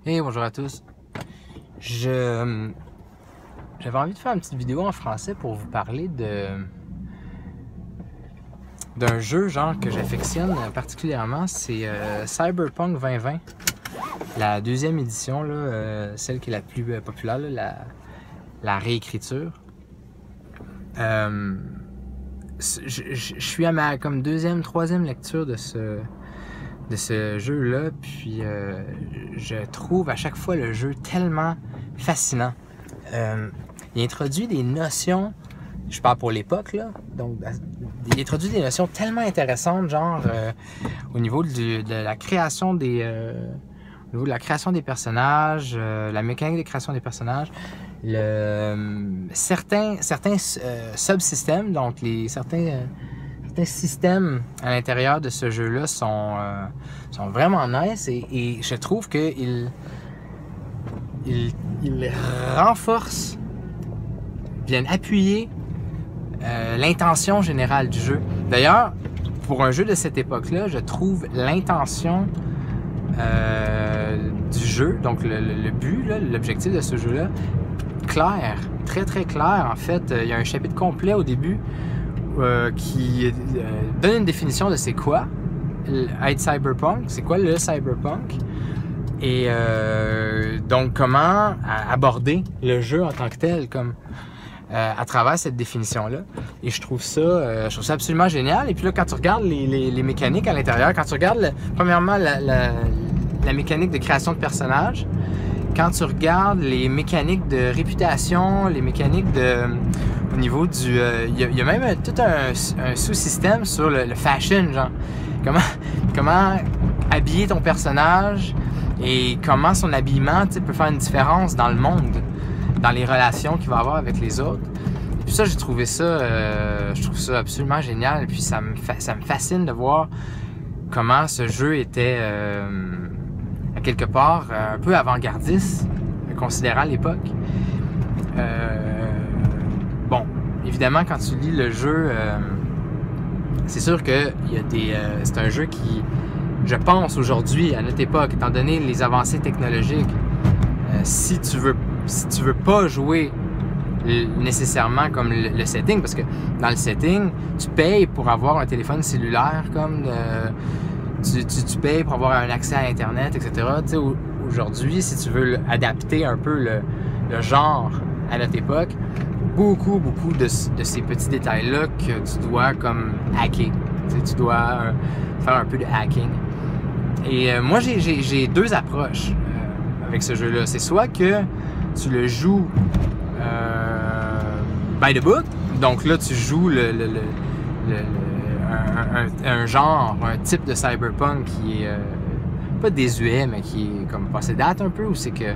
Hey, bonjour à tous. J'avais envie de faire une petite vidéo en français pour vous parler d'un jeu genre que j'affectionne particulièrement. C'est Cyberpunk 2020, la deuxième édition, là, celle qui est la plus populaire, là, la réécriture. Je suis à ma comme deuxième, troisième lecture de ce jeu-là, puis je trouve à chaque fois le jeu tellement fascinant. Il introduit des notions, je parle pour l'époque, là, donc il introduit des notions tellement intéressantes, genre au niveau de la création des au niveau de la création des personnages, la mécanique de création des personnages, certains subsystèmes, donc certains systèmes à l'intérieur de ce jeu-là sont vraiment nice et je trouve qu'il renforce, viennent appuyer l'intention générale du jeu. D'ailleurs, pour un jeu de cette époque-là, je trouve l'intention du jeu, donc le but, l'objectif de ce jeu-là, clair, très très clair. En fait, il y a un chapitre complet au début qui donne une définition de c'est quoi être cyberpunk, c'est quoi le cyberpunk, et donc comment aborder le jeu en tant que tel, comme à travers cette définition-là. Et je trouve ça absolument génial. Et puis là, quand tu regardes les mécaniques à l'intérieur, quand tu regardes premièrement la mécanique de création de personnages, quand tu regardes les mécaniques de réputation, les mécaniques au niveau du... Il y a même tout un sous-système sur le fashion, genre. Comment habiller ton personnage et comment son habillement peut faire une différence dans le monde, dans les relations qu'il va avoir avec les autres. Et puis ça, j'ai trouvé ça... je trouve ça absolument génial. Et puis ça me fascine de voir comment ce jeu était... à quelque part un peu avant-gardiste, considérant l'époque. Bon, évidemment, quand tu lis le jeu, c'est sûr que c'est un jeu qui, je pense aujourd'hui, à notre époque, étant donné les avancées technologiques, si tu veux pas jouer nécessairement comme le setting, parce que dans le setting, tu payes pour avoir un téléphone cellulaire, comme tu payes pour avoir un accès à Internet, etc. Aujourd'hui, si tu veux adapter un peu le genre à notre époque, beaucoup de ces petits détails-là que tu dois comme hacker. Tu dois faire un peu de hacking. Et moi, j'ai deux approches avec ce jeu-là. C'est soit que tu le joues by the book, donc là, tu joues un genre, un type de cyberpunk qui est pas désuet, mais qui est comme passé date un peu, où c'est que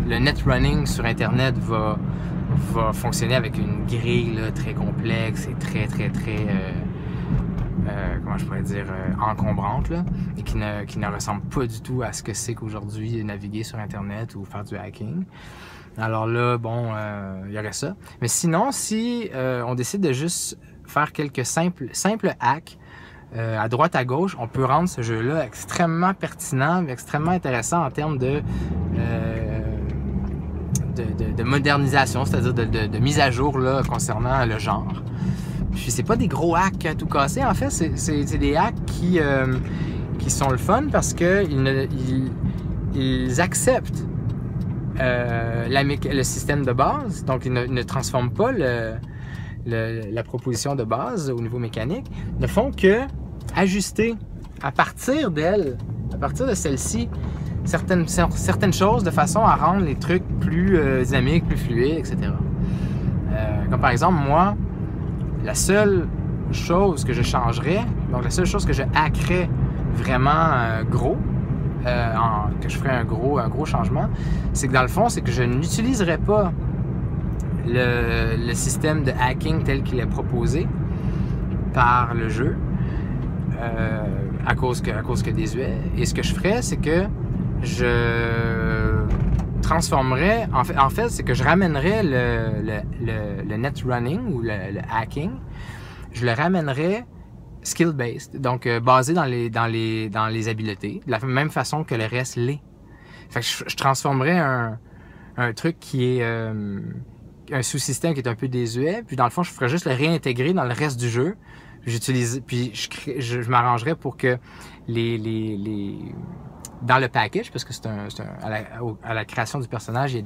le net running sur Internet va fonctionner avec une grille là, très complexe et très comment je pourrais dire, encombrante, là, et qui ne ressemble pas du tout à ce que c'est qu'aujourd'hui naviguer sur Internet ou faire du hacking. Alors là, bon, il y aurait ça. Mais sinon, si on décide de juste faire quelques simples hacks à droite à gauche, on peut rendre ce jeu-là extrêmement pertinent, extrêmement intéressant en termes de modernisation, c'est-à-dire de mise à jour là, concernant le genre. Puis c'est pas des gros hacks à tout casser, en fait, c'est des hacks qui sont le fun parce que ils acceptent le système de base, donc ils ne transforment pas la proposition de base au niveau mécanique, ne font que ajuster à partir d'elle, à partir de celle-ci, certaines choses de façon à rendre les trucs plus dynamiques, plus fluides, etc. Comme par exemple, moi, la seule chose que je changerais, donc la seule chose que je hackerais vraiment gros, que je ferais un gros changement, c'est que dans le fond, c'est que je n'utiliserais pas le système de hacking tel qu'il est proposé par le jeu à cause que désuet. Et ce que je ferais, c'est que je transformerais, en fait c'est que je ramènerais le net running ou le hacking, je le ramènerais skill-based, donc basé dans les habiletés, de la même façon que le reste l'est. Fait que je transformerais un truc qui est un sous-système qui est un peu désuet, puis dans le fond, je ferais juste le réintégrer dans le reste du jeu. Puis je m'arrangerais pour que dans le package, parce que à la création du personnage,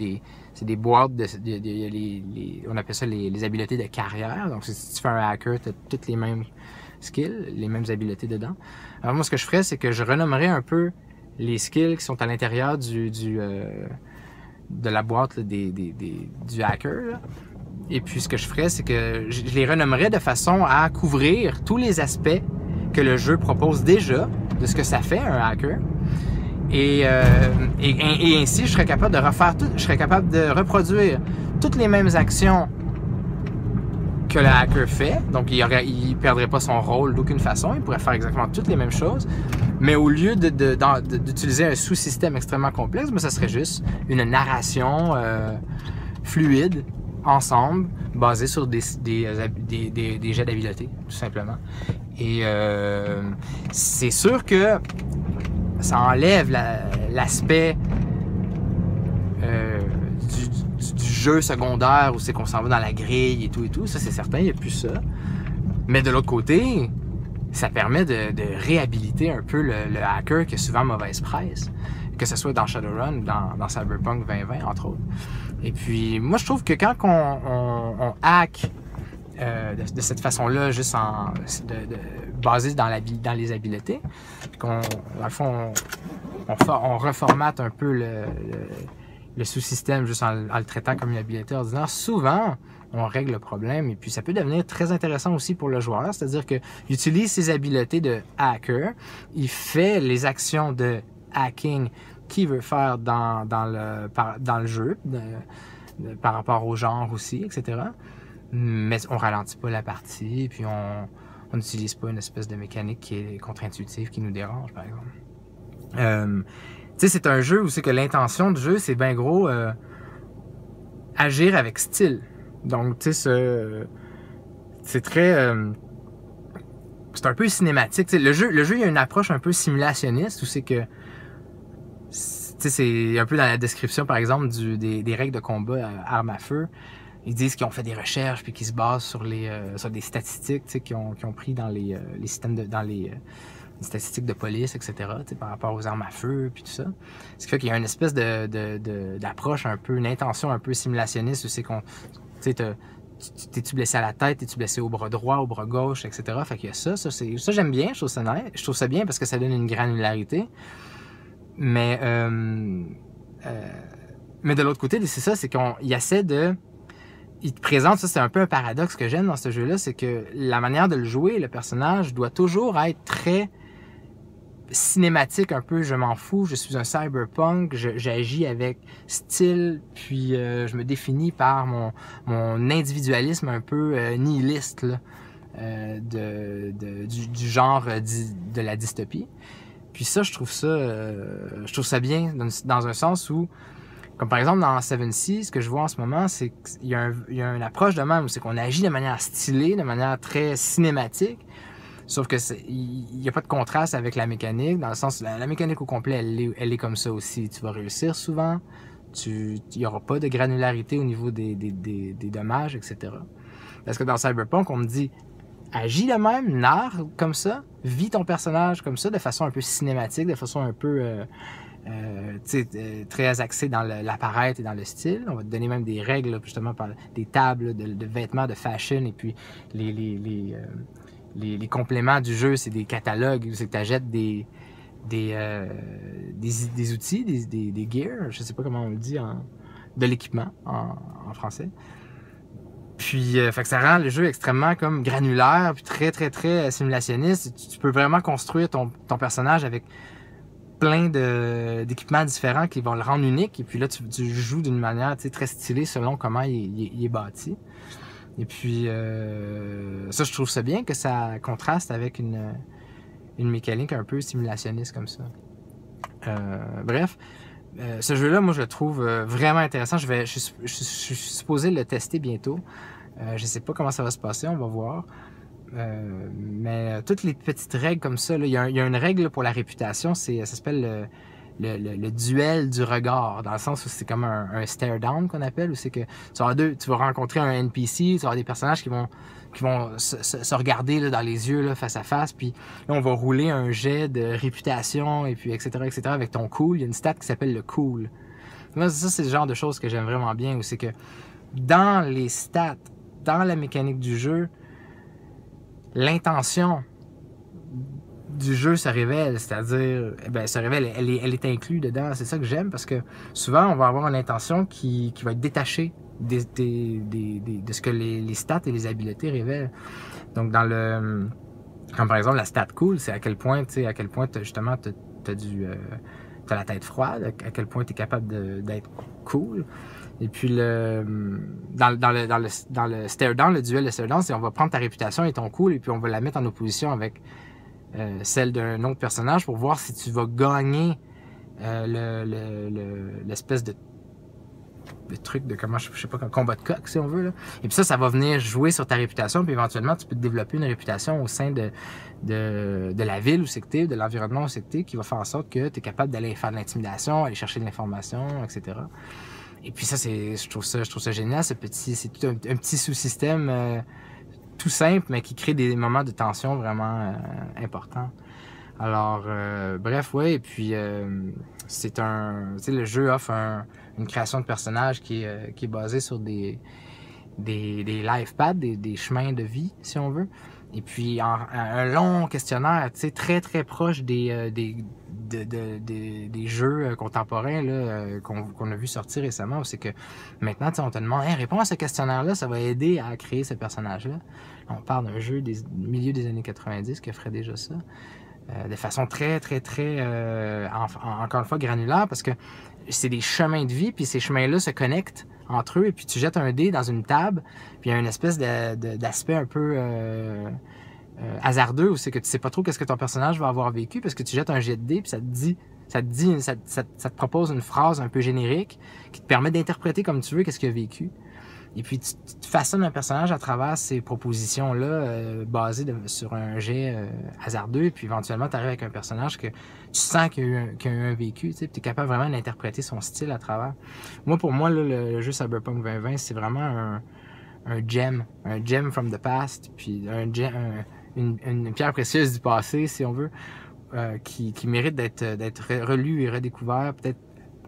c'est des boîtes, on appelle ça les habiletés de carrière. Donc, si tu fais un hacker, tu as toutes les mêmes skills, les mêmes habiletés dedans. Alors, moi, ce que je ferais, c'est que je renommerais un peu les skills qui sont à l'intérieur de la boîte là, du hacker. Là. Et puis, ce que je ferais, c'est que je les renommerais de façon à couvrir tous les aspects que le jeu propose déjà de ce que ça fait, un hacker. Et ainsi, je serais capable de refaire tout, je serais capable de reproduire toutes les mêmes actions que le hacker fait. Donc, il perdrait pas son rôle d'aucune façon. Il pourrait faire exactement toutes les mêmes choses. Mais au lieu d'utiliser un sous-système extrêmement complexe, ça serait juste une narration fluide, ensemble, basée sur des jets d'habileté, tout simplement. Et c'est sûr que ça enlève l'aspect du jeu secondaire où c'est qu'on s'en va dans la grille et tout. Ça, c'est certain, il n'y a plus ça. Mais de l'autre côté, ça permet de réhabiliter un peu le hacker qui a souvent mauvaise presse, que ce soit dans Shadowrun ou dans Cyberpunk 2020, entre autres. Et puis, moi, je trouve que quand on hack de cette façon-là, juste basé dans les habiletés, puis dans le fond, on reformate un peu le sous-système juste en le traitant comme une habileté ordinaire, souvent, on règle le problème et puis ça peut devenir très intéressant aussi pour le joueur, c'est-à-dire qu'il utilise ses habiletés de hacker, il fait les actions de hacking qu'il veut faire dans le jeu, par rapport au genre aussi, etc. Mais on ralentit pas la partie et puis on n'utilise pas une espèce de mécanique qui est contre-intuitive qui nous dérange, par exemple. Tu sais, c'est un jeu où c'est que l'intention du jeu, c'est bien gros agir avec style. Donc, tu sais, c'est très... c'est un peu cinématique. T'sais, le jeu, il y a une approche un peu simulationniste où c'est que... Tu sais, c'est un peu dans la description, par exemple, des règles de combat armes à feu. Ils disent qu'ils ont fait des recherches puis qu'ils se basent sur des statistiques qu'ils ont pris dans les systèmes dans les statistiques de police, etc., par rapport aux armes à feu puis tout ça. Ce qui fait qu'il y a une espèce d'approche un peu, une intention un peu simulationniste où c'est qu'on... T'es-tu blessé à la tête, t'es-tu blessé au bras droit, au bras gauche, etc. Fait qu'il y a ça j'aime bien, je trouve ça nice. Je trouve ça bien parce que ça donne une granularité. Mais de l'autre côté, c'est ça, c'est qu'il essaie il te présente, ça c'est un peu un paradoxe que j'aime dans ce jeu-là, c'est que la manière de le jouer, le personnage doit toujours être très cinématique un peu, je m'en fous, je suis un cyberpunk, j'agis avec style, puis je me définis par mon individualisme un peu nihiliste là, du genre de la dystopie. Puis ça, je trouve ça bien dans un sens où, comme par exemple dans Seven Seas, ce que je vois en ce moment, c'est qu'il y a une approche de même où c'est qu'on agit de manière stylée, de manière très cinématique, sauf que il n'y a pas de contraste avec la mécanique, dans le sens où la mécanique au complet, elle est comme ça aussi. Tu vas réussir souvent, il n'y aura pas de granularité au niveau des dommages, etc. Parce que dans Cyberpunk, on me dit, agis de même, narre comme ça, vis ton personnage comme ça, de façon un peu cinématique, de façon un peu... très axé dans l'apparaître et dans le style. On va te donner même des règles, là, justement, par des tables de vêtements, de fashion, et puis les compléments du jeu, c'est des catalogues, c'est que tu achètes des outils, des gears, je sais pas comment on le dit, de l'équipement en français. Puis, fait que ça rend le jeu extrêmement comme granulaire, puis très, très, très simulationniste. Tu peux vraiment construire ton personnage avec plein d'équipements différents qui vont le rendre unique. Et puis là, tu joues d'une manière très stylée selon comment il est bâti. Et puis, ça, je trouve ça bien que ça contraste avec une mécanique un peu simulationniste comme ça. Bref, ce jeu-là, moi, je le trouve vraiment intéressant. Je suis supposé le tester bientôt. Je sais pas comment ça va se passer, on va voir. Mais toutes les petites règles comme ça, là, il y a une règle pour la réputation, ça s'appelle le duel du regard, dans le sens où c'est comme un stare down qu'on appelle, où c'est que tu vas rencontrer un NPC, tu vas avoir des personnages qui vont se regarder là, dans les yeux là, face à face, puis là on va rouler un jet de réputation, et puis etc. avec ton cool. Il y a une stat qui s'appelle le cool. Moi, ça, c'est le genre de choses que j'aime vraiment bien, où c'est que dans les stats, dans la mécanique du jeu, l'intention du jeu se révèle, c'est-à-dire, se révèle, elle est inclue dedans. C'est ça que j'aime, parce que souvent, on va avoir une intention qui va être détachée de ce que les stats et les habiletés révèlent. Donc, comme par exemple la stat cool, c'est à quel point justement t'as la tête froide, à quel point t'es capable d'être cool. Et puis dans le stare down, le duel de stare down, c'est on va prendre ta réputation et ton cool, et puis on va la mettre en opposition avec celle d'un autre personnage pour voir si tu vas gagner l'espèce de truc de je sais pas, un combat de coq, si on veut, là. Et puis ça va venir jouer sur ta réputation, puis éventuellement tu peux développer une réputation au sein de la ville où c'est que t'es, de l'environnement où c'est que t'es, qui va faire en sorte que tu es capable d'aller faire de l'intimidation, aller chercher de l'information, etc. Et puis ça, je trouve ça génial, c'est tout un petit sous-système tout simple, mais qui crée des moments de tension vraiment importants. Alors, bref, ouais, et puis le jeu offre une création de personnages qui est basée sur des life paths, des chemins de vie, si on veut. Et puis un long questionnaire, tu sais, très très proche des jeux contemporains là, qu'on a vu sortir récemment, où c'est que maintenant, on te demande, hey, réponds à ce questionnaire-là, ça va aider à créer ce personnage-là. On parle d'un jeu du milieu des années 90 qui ferait déjà ça. De façon très, très, très, encore une fois, granulaire, parce que c'est des chemins de vie, puis ces chemins-là se connectent entre eux, et puis tu jettes un dé dans une table, puis il y a une espèce d'aspect un peu hasardeux, où c'est que tu sais pas trop qu'est-ce que ton personnage va avoir vécu, parce que tu jettes un jet de dé, puis ça te propose une phrase un peu générique, qui te permet d'interpréter comme tu veux qu'est-ce qu'il a vécu. Et puis, tu façonnes un personnage à travers ces propositions-là, basées sur un jet hasardeux. Et puis, éventuellement, tu arrives avec un personnage que tu sens qu'il a eu un vécu. Tu es capable vraiment d'interpréter son style à travers. Pour moi, là, le jeu Cyberpunk 2020, c'est vraiment un gem from the past. Puis, une pierre précieuse du passé, si on veut, qui mérite d'être relu et redécouvert. Peut-être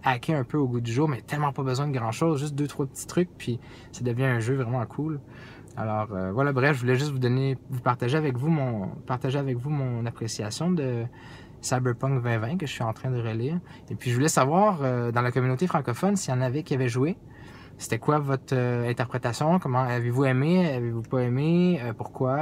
hacker un peu au goût du jour, mais tellement pas besoin de grand-chose, juste 2-3 petits trucs, puis ça devient un jeu vraiment cool. Alors voilà, bref, je voulais juste vous partager avec vous mon appréciation de Cyberpunk 2020 que je suis en train de relire. Et puis je voulais savoir dans la communauté francophone s'il y en avait qui avaient joué. C'était quoi votre interprétation? Comment avez-vous aimé? Avez-vous pas aimé? Pourquoi?